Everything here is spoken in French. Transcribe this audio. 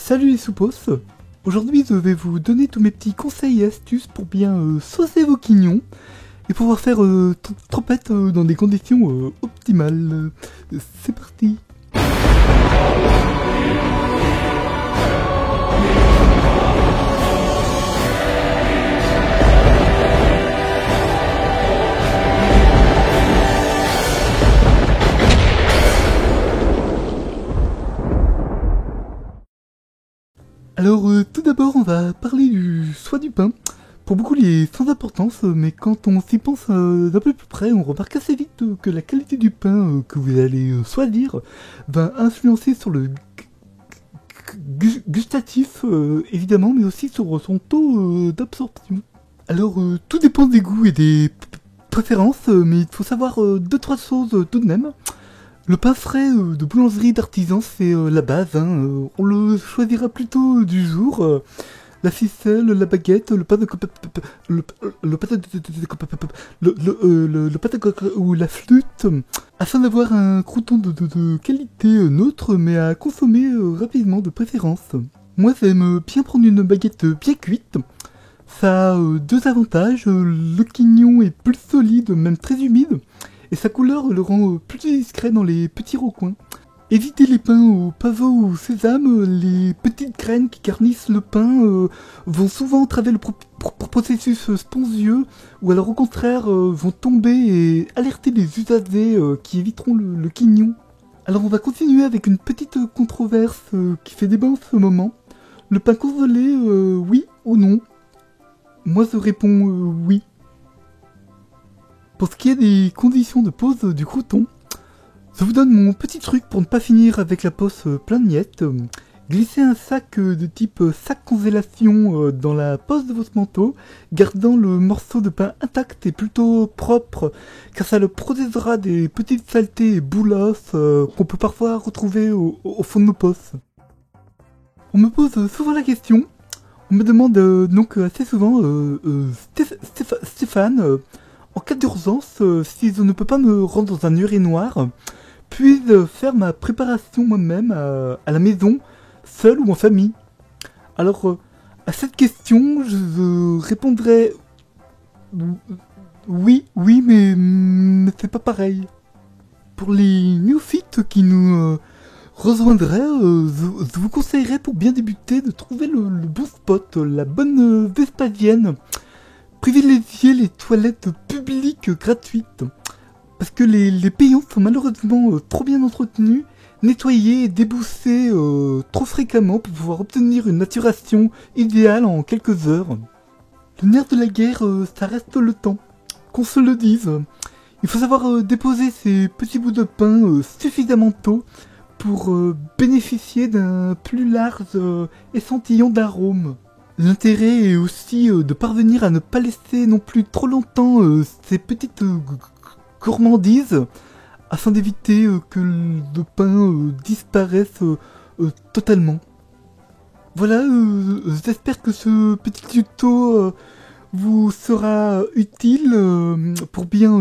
Salut les soupos. Aujourd'hui je vais vous donner tous mes petits conseils et astuces pour bien saucer vos quignons et pouvoir faire trompette dans des conditions optimales. C'est parti. Alors tout d'abord on va parler du choix du pain. Pour beaucoup il est sans importance, mais quand on s'y pense d'un peu plus près, on remarque assez vite que la qualité du pain que vous allez choisir va influencer sur le gustatif évidemment, mais aussi sur son taux d'absorption. Alors tout dépend des goûts et des préférences, mais il faut savoir 2-3 choses tout de même. Le pain frais de boulangerie d'artisan, c'est la base, hein. On le choisira plutôt du jour. La ficelle, la baguette, le pain de ou la flûte, afin d'avoir un crouton de qualité neutre, mais à consommer rapidement de préférence. Moi, j'aime bien prendre une baguette bien cuite. Ça a deux avantages, le quignon est plus solide, même très humide, et sa couleur le rend plus discret dans les petits recoins. Évitez les pains au pavot ou au sésame, les petites graines qui garnissent le pain vont souvent entraver le processus spongieux, ou alors au contraire vont tomber et alerter les usagers qui éviteront le quignon. Alors on va continuer avec une petite controverse qui fait débat en ce moment. Le pain congelé, oui ou non? Moi je réponds oui. Pour ce qui est des conditions de pose du crouton, je vous donne mon petit truc pour ne pas finir avec la poche plein de miettes. Glissez un sac de type sac congélation dans la poche de votre manteau, gardant le morceau de pain intact et plutôt propre, car ça le protégera des petites saletés et boulosses qu'on peut parfois retrouver au fond de nos poches. On me pose souvent la question, on me demande donc assez souvent, Stéphane, en cas d'urgence, si je ne peux pas me rendre dans un urinoir, puis-je faire ma préparation moi-même à la maison, seul ou en famille? Alors, à cette question, je répondrai oui, mais c'est pas pareil. Pour les néophytes qui nous rejoindraient, je vous conseillerais pour bien débuter de trouver le bon spot, la bonne Vespasienne. Privilégier les toilettes publiques gratuites, parce que les payants sont malheureusement trop bien entretenus, nettoyés et déboussés trop fréquemment pour pouvoir obtenir une maturation idéale en quelques heures. Le nerf de la guerre, ça reste le temps, qu'on se le dise. Il faut savoir déposer ces petits bouts de pain suffisamment tôt pour bénéficier d'un plus large échantillon d'arômes. L'intérêt est aussi de parvenir à ne pas laisser non plus trop longtemps ces petites gourmandises afin d'éviter que le pain disparaisse totalement. Voilà, j'espère que ce petit tuto vous sera utile pour bien